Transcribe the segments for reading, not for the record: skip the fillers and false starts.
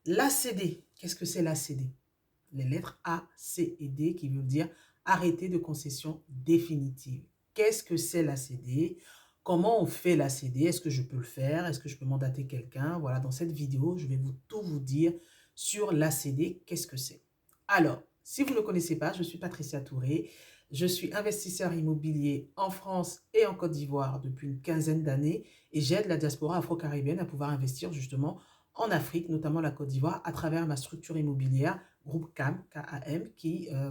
L'ACD, qu'est-ce que c'est l'ACD? Les lettres A, C et D qui veulent dire arrêté de concession définitive. Qu'est-ce que c'est l'ACD? Comment on fait l'ACD? Est-ce que je peux le faire? Est-ce que je peux mandater quelqu'un? Voilà, dans cette vidéo, je vais tout vous dire sur l'ACD. Qu'est-ce que c'est? Alors, si vous ne connaissez pas, je suis Patricia Touré. Je suis investisseur immobilier en France et en Côte d'Ivoire depuis une quinzaine d'années et j'aide la diaspora afro-caribéenne à pouvoir investir justement en Afrique, notamment la Côte d'Ivoire, à travers ma structure immobilière, groupe CAM, KAM,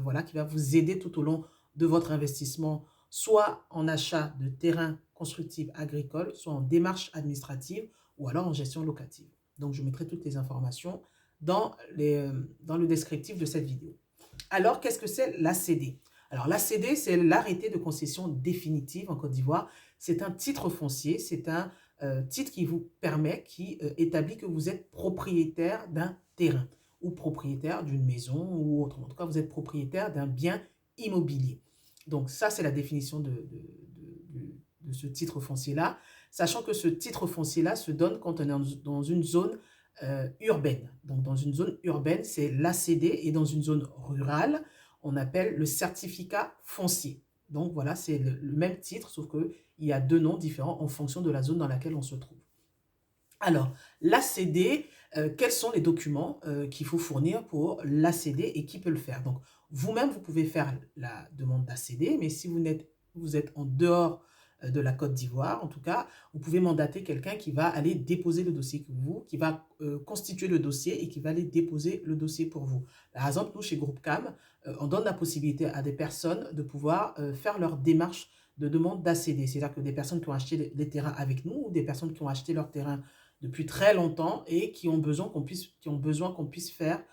voilà, qui va vous aider tout au long de votre investissement, soit en achat de terrains constructifs agricoles, soit en démarche administrative ou alors en gestion locative. Donc, je mettrai toutes les informations dans le descriptif de cette vidéo. Alors, qu'est-ce que c'est l'ACD? Alors, l'ACD, c'est l'arrêté de concession définitive en Côte d'Ivoire. C'est un titre foncier, c'est un titre qui vous permet, qui établit que vous êtes propriétaire d'un terrain ou propriétaire d'une maison ou autre. En tout cas, vous êtes propriétaire d'un bien immobilier. Donc, ça, c'est la définition de ce titre foncier-là, sachant que ce titre foncier-là se donne quand on est dans une zone urbaine. Donc, dans une zone urbaine, c'est l'ACD et dans une zone rurale, on appelle le certificat foncier. Donc, voilà, c'est le même titre, sauf qu'il y a deux noms différents en fonction de la zone dans laquelle on se trouve. Alors, l'ACD, quels sont les documents qu'il faut fournir pour l'ACD et qui peut le faire? Donc, vous-même, vous pouvez faire la demande d'ACD, mais si vous êtes en dehors de la Côte d'Ivoire, en tout cas, vous pouvez mandater quelqu'un qui va aller déposer le dossier pour vous, qui va constituer le dossier et qui va aller déposer le dossier pour vous. Par exemple, nous, chez Groupe CAM, on donne la possibilité à des personnes de pouvoir faire leur démarche de demande d'ACD. C'est-à-dire que des personnes qui ont acheté les terrains avec nous ou des personnes qui ont acheté leurs terrains depuis très longtemps et qui ont besoin qu'on puisse faire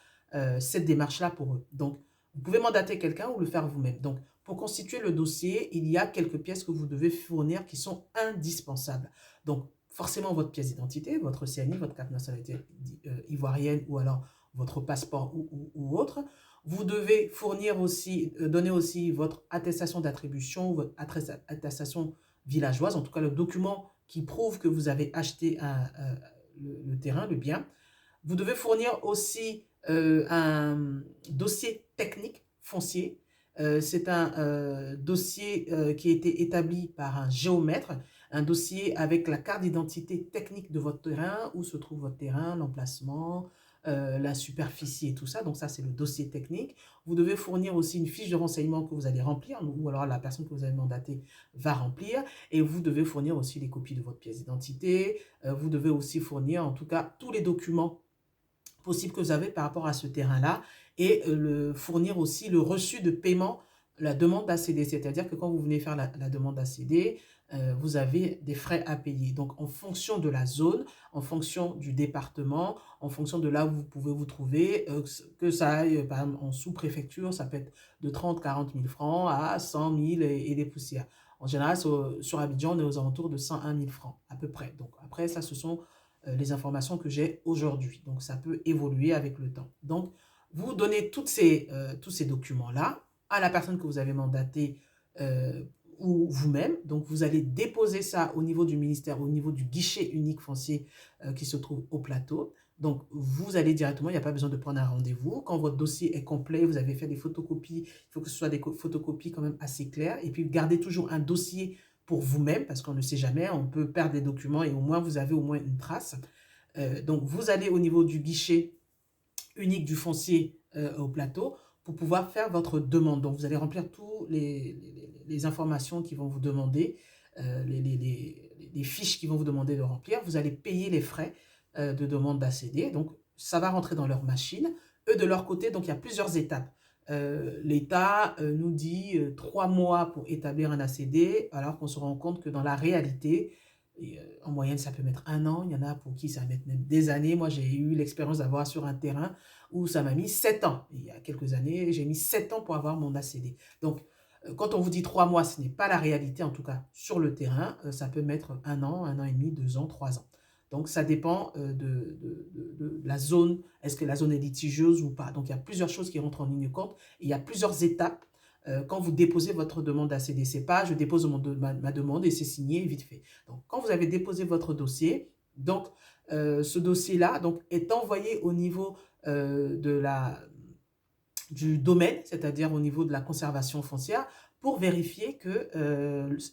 cette démarche-là pour eux. Donc, vous pouvez mandater quelqu'un ou le faire vous-même. Donc, pour constituer le dossier, il y a quelques pièces que vous devez fournir qui sont indispensables. Donc, forcément, votre pièce d'identité, votre CNI, votre carte de nationalité ivoirienne ou alors votre passeport ou autre. Vous devez fournir aussi, donner aussi votre attestation d'attribution, votre attestation villageoise, en tout cas le document qui prouve que vous avez acheté le terrain, le bien. Vous devez fournir aussi un dossier technique foncier. C'est un dossier qui a été établi par un géomètre, un dossier avec la carte d'identité technique de votre terrain, où se trouve votre terrain, l'emplacement, la superficie et tout ça. Donc ça, c'est le dossier technique. Vous devez fournir aussi une fiche de renseignement que vous allez remplir, ou alors la personne que vous avez mandatée va remplir. Et vous devez fournir aussi les copies de votre pièce d'identité. Vous devez aussi fournir, en tout cas, tous les documents possibles que vous avez par rapport à ce terrain-là et fournir aussi le reçu de paiement, la demande d'ACD. C'est-à-dire que quand vous venez faire la demande d'ACD, vous avez des frais à payer. Donc, en fonction de la zone, en fonction du département, en fonction de là où vous pouvez vous trouver, que ça aille, par exemple, en sous-préfecture, ça peut être de 30-40 000 francs à 100 000 et des poussières. En général, sur Abidjan, on est aux alentours de 101 000 francs, à peu près. Donc, après, ça, ce sont les informations que j'ai aujourd'hui. Donc, ça peut évoluer avec le temps. Donc, vous donnez tous ces documents-là à la personne que vous avez mandatée ou vous-même. Donc, vous allez déposer ça au niveau du ministère, au niveau du guichet unique foncier qui se trouve au plateau. Donc, vous allez directement, il n'y a pas besoin de prendre un rendez-vous. Quand votre dossier est complet, vous avez fait des photocopies, il faut que ce soit des photocopies quand même assez claires. Et puis, gardez toujours un dossier pour vous-même, parce qu'on ne sait jamais, on peut perdre des documents et au moins, vous avez au moins une trace. Donc, vous allez au niveau du guichet unique du foncier au plateau pour pouvoir faire votre demande. Donc, vous allez remplir toutes les informations qui vont vous demander, les fiches qui vont vous demander de remplir. Vous allez payer les frais de demande d'ACD. Donc, ça va rentrer dans leur machine. Eux, de leur côté, donc il y a plusieurs étapes. L'État nous dit 3 mois pour établir un ACD, alors qu'on se rend compte que dans la réalité, en moyenne, ça peut mettre 1 an. Il y en a pour qui ça va mettre même des années. Moi, j'ai eu l'expérience d'avoir sur un terrain où ça m'a mis 7 ans. Il y a quelques années, j'ai mis 7 ans pour avoir mon ACD. Donc, quand on vous dit 3 mois, ce n'est pas la réalité, en tout cas sur le terrain. Ça peut mettre 1 an et demi, 2 ans, 3 ans. Donc, ça dépend de la zone. Est-ce que la zone est litigieuse ou pas? Donc, il y a plusieurs choses qui rentrent en ligne de compte. Et il y a plusieurs étapes quand vous déposez votre demande d'ACD. Ce n'est pas je dépose ma demande et c'est signé vite fait. Donc, quand vous avez déposé votre dossier, donc ce dossier-là donc, est envoyé au niveau du domaine, c'est-à-dire au niveau de la conservation foncière, pour vérifier que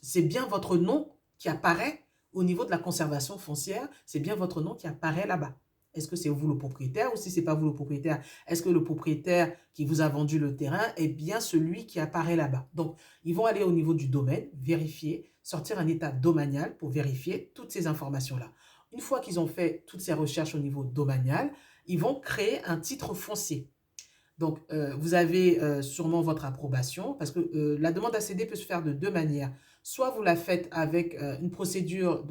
c'est bien votre nom qui apparaît au niveau de la conservation foncière, c'est bien votre nom qui apparaît là-bas. Est-ce que c'est vous le propriétaire ou si ce n'est pas vous le propriétaire, est-ce que le propriétaire qui vous a vendu le terrain est bien celui qui apparaît là-bas? Donc, ils vont aller au niveau du domaine, vérifier, sortir un état domanial pour vérifier toutes ces informations-là. Une fois qu'ils ont fait toutes ces recherches au niveau domanial, ils vont créer un titre foncier. Donc, vous avez sûrement votre approbation parce que la demande ACD peut se faire de deux manières. Soit vous la faites avec une procédure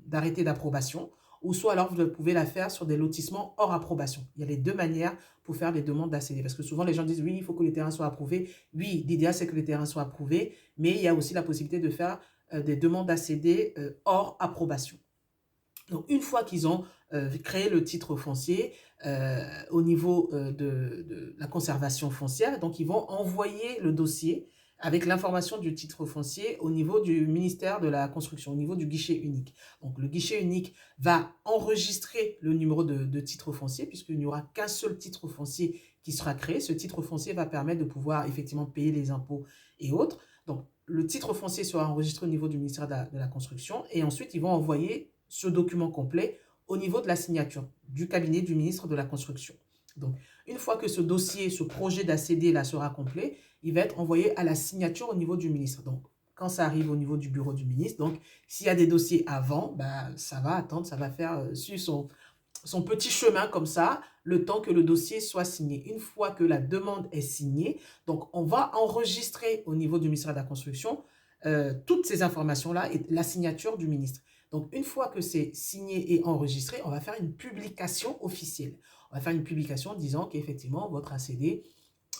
d'arrêté d'approbation, ou soit alors vous pouvez la faire sur des lotissements hors approbation. Il y a les deux manières pour faire les demandes d'ACD parce que souvent les gens disent oui, il faut que les terrains soient approuvés. Oui, l'idéal c'est que les terrains soient approuvés, mais il y a aussi la possibilité de faire des demandes d'ACD hors approbation. Donc, une fois qu'ils ont créé le titre foncier au niveau de la conservation foncière, donc ils vont envoyer le dossier avec l'information du titre foncier au niveau du ministère de la Construction, au niveau du guichet unique. Donc, le guichet unique va enregistrer le numéro de titre foncier puisqu'il n'y aura qu'un seul titre foncier qui sera créé. Ce titre foncier va permettre de pouvoir effectivement payer les impôts et autres. Donc, le titre foncier sera enregistré au niveau du ministère de la Construction et ensuite, ils vont envoyer ce document complet au niveau de la signature du cabinet du ministre de la Construction. Donc, une fois que ce dossier, ce projet d'ACD là sera complet, il va être envoyé à la signature au niveau du ministre. Donc, quand ça arrive au niveau du bureau du ministre, donc s'il y a des dossiers avant, bah, ça va attendre, ça va faire suivre son petit chemin comme ça, le temps que le dossier soit signé. Une fois que la demande est signée, donc on va enregistrer au niveau du ministère de la Construction toutes ces informations-là et la signature du ministre. Donc, une fois que c'est signé et enregistré, on va faire une publication officielle. On va faire une publication disant qu'effectivement, votre ACD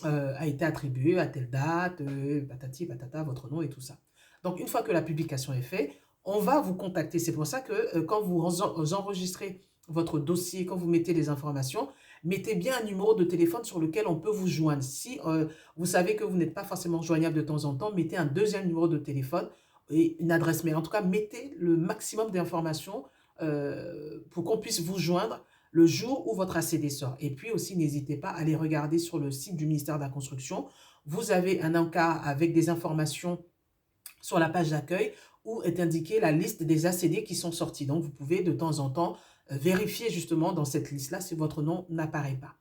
a été attribué à telle date, patati, patata, votre nom et tout ça. Donc, une fois que la publication est faite, on va vous contacter. C'est pour ça que quand vous enregistrez votre dossier, quand vous mettez les informations, mettez bien un numéro de téléphone sur lequel on peut vous joindre. Si vous savez que vous n'êtes pas forcément joignable de temps en temps, mettez un deuxième numéro de téléphone et une adresse mail. En tout cas, mettez le maximum d'informations pour qu'on puisse vous joindre le jour où votre ACD sort. Et puis aussi, n'hésitez pas à aller regarder sur le site du ministère de la Construction. Vous avez un encart avec des informations sur la page d'accueil où est indiquée la liste des ACD qui sont sortis. Donc, vous pouvez de temps en temps vérifier justement dans cette liste-là si votre nom n'apparaît pas.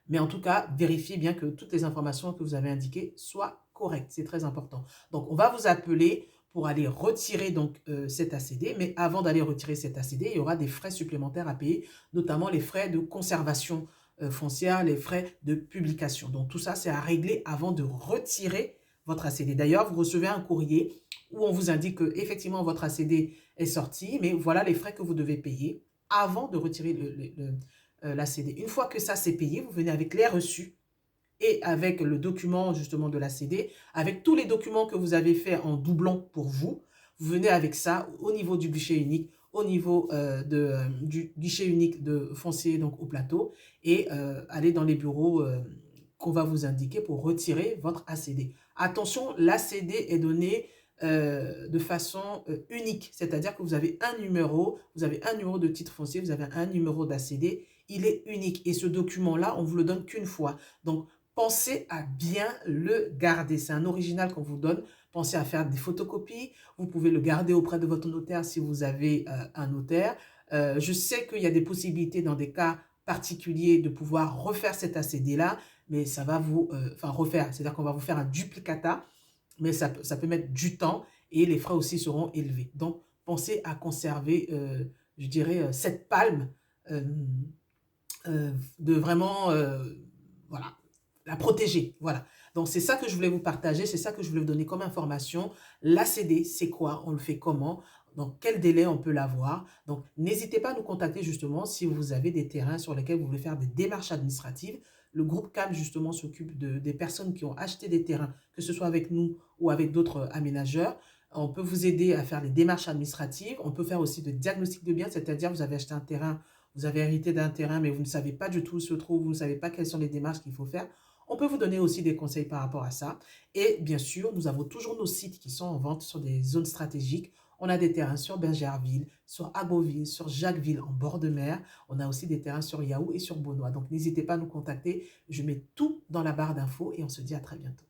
Mais en tout cas, vérifiez bien que toutes les informations que vous avez indiquées soient correctes. C'est très important. Donc, on va vous appeler pour aller retirer donc cet ACD. Mais avant d'aller retirer cet ACD, il y aura des frais supplémentaires à payer, notamment les frais de conservation foncière, les frais de publication. Donc, tout ça, c'est à régler avant de retirer votre ACD. D'ailleurs, vous recevez un courrier où on vous indique que effectivement votre ACD est sorti, mais voilà les frais que vous devez payer avant de retirer l'ACD. Une fois que ça c'est payé, vous venez avec les reçus et avec le document justement de l'ACD, avec tous les documents que vous avez fait en doublon pour vous, vous venez avec ça au niveau du guichet unique, au niveau du guichet unique de foncier donc au plateau et aller dans les bureaux qu'on va vous indiquer pour retirer votre ACD. Attention, l'ACD est donné de façon unique, c'est-à-dire que vous avez un numéro de titre foncier, vous avez un numéro d'ACD, il est unique et ce document-là, on ne vous le donne qu'une fois. Donc, pensez à bien le garder. C'est un original qu'on vous donne. Pensez à faire des photocopies. Vous pouvez le garder auprès de votre notaire si vous avez un notaire. Je sais qu'il y a des possibilités dans des cas particuliers de pouvoir refaire cet ACD-là, mais ça va vous refaire. C'est-à-dire qu'on va vous faire un duplicata, mais ça peut mettre du temps et les frais aussi seront élevés. Donc, pensez à conserver, je dirais, cette palme de vraiment, voilà, la protéger. Voilà. Donc, c'est ça que je voulais vous partager, c'est ça que je voulais vous donner comme information. L'ACD, c'est quoi? On le fait comment? Dans quel délai on peut l'avoir? Donc, n'hésitez pas à nous contacter justement si vous avez des terrains sur lesquels vous voulez faire des démarches administratives. Le groupe CAM, justement, s'occupe des personnes qui ont acheté des terrains, que ce soit avec nous ou avec d'autres aménageurs. On peut vous aider à faire les démarches administratives. On peut faire aussi de diagnostic de biens, c'est-à-dire vous avez acheté un terrain, vous avez hérité d'un terrain, mais vous ne savez pas du tout où se trouve, vous ne savez pas quelles sont les démarches qu'il faut faire. On peut vous donner aussi des conseils par rapport à ça. Et bien sûr, nous avons toujours nos sites qui sont en vente sur des zones stratégiques. On a des terrains sur Bergerville, sur Agoville, sur Jacquesville en bord de mer. On a aussi des terrains sur Yahoo et sur Beaunois. Donc n'hésitez pas à nous contacter. Je mets tout dans la barre d'infos et on se dit à très bientôt.